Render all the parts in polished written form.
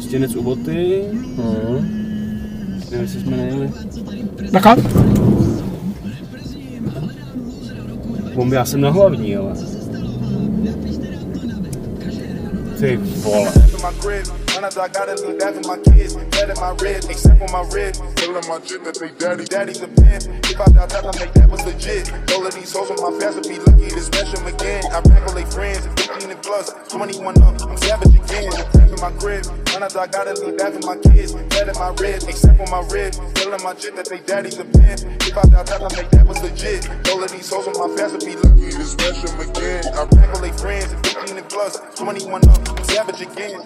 Prstěnec u boty. Nevím, jestli jsme nejeli. Nechá? Bomby, já jsem na hlavní, ale. Ty vole. I gotta leave that for my kids, that in my red, except for my red. Telling my shit that they daddy's a pimp. If I doubt that, I make that was legit. All of these hoes on my past will be lucky to smash them again. I regulate friends, 15 and plus, 21 up, I'm savage again. Crap in my crib, I gotta leave that for my kids, that in my red, except for my red. Telling my shit that they daddy's a pimp. If I doubt that, I make that was legit. All of these hoes on my past will be lucky to smash them again. I regulate friends, 15 and plus, 21 up, I'm savage again.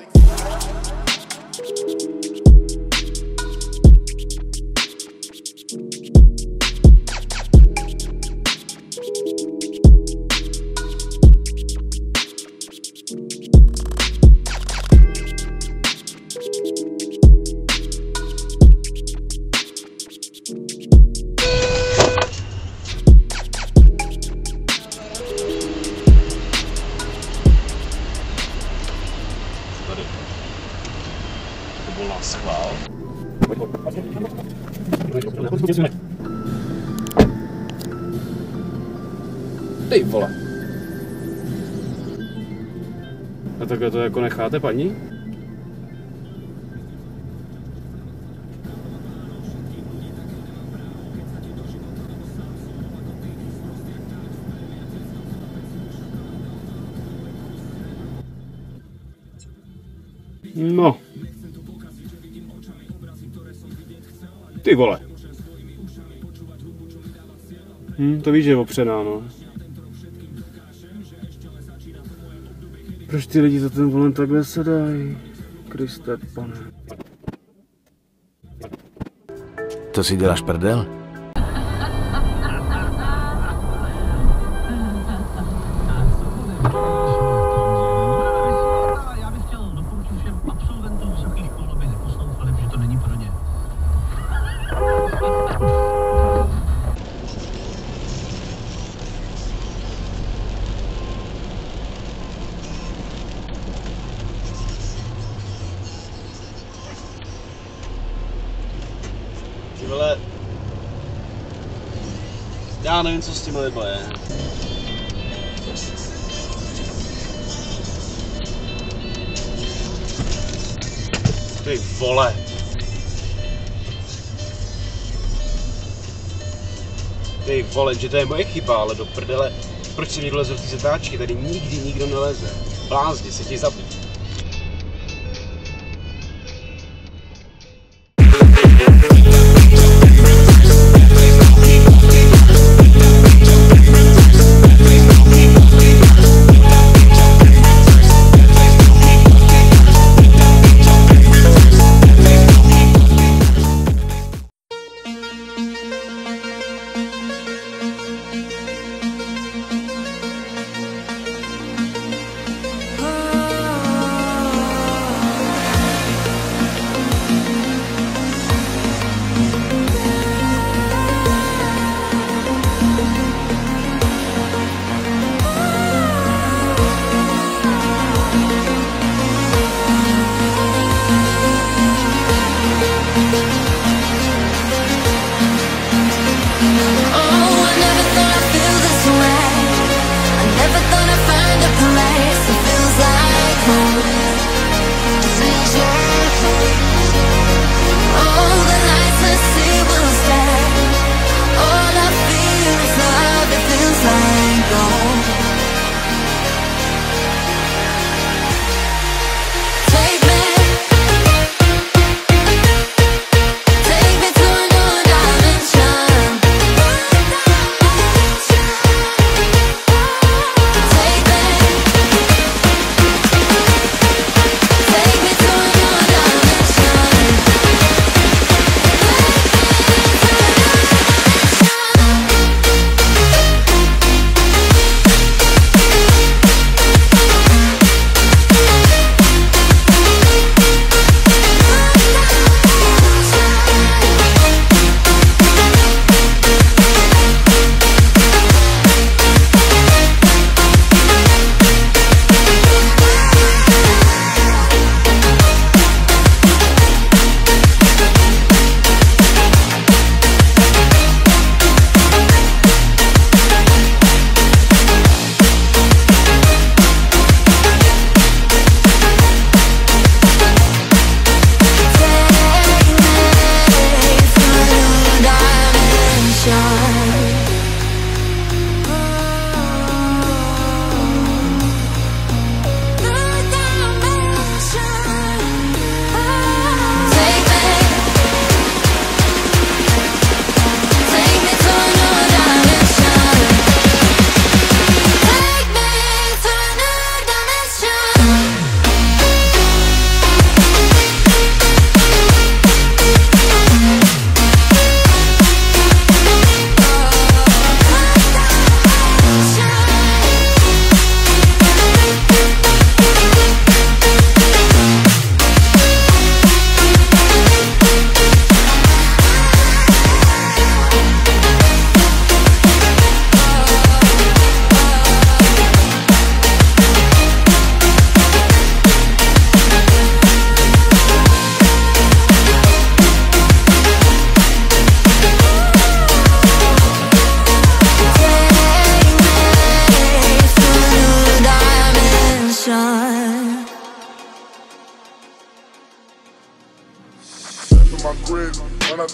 Ty vole. A takhle to jako necháte, paní? No. Ty vole. To víš, že je opřená, no. Proč ty lidi za ten volant takhle se dají? Kriste, pane. To si děláš prdel? Já bych chtěl doporučit všem absolventům vysokých škol, aby neposlouchali, že to není pro ně. Vole, já nevím, co s tím lidma je. Ty vole. Ty vole, že to je moje chyba, ale do prdele, proč si někdo leze v té zatáčky, tady nikdy nikdo neleze. Blázni, se ti zabít.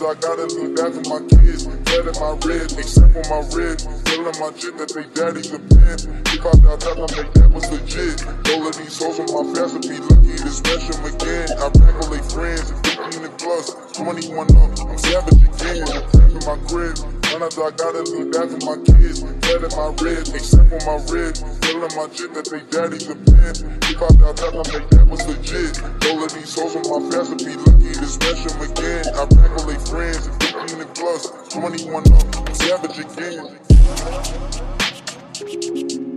I gotta leave that for my kids. Dead in my rib, except on my rib. Telling my chick that they daddy's a pimp. If I die, tell them that was legit. All of these hoes on my face would be lucky to smash them again. I rap all they friends, 15 and plus, 21 up. I'm savage again, dead in my crib. None of I gotta leave that for my kids. Dead in my rib, except on my rib. Telling my chick that they daddy's a pimp. If I die, tell them that was legit. All of these hoes on my face would be lucky to smash them again. I rap all they friends, 15 and plus, 21 up. I'm savage again.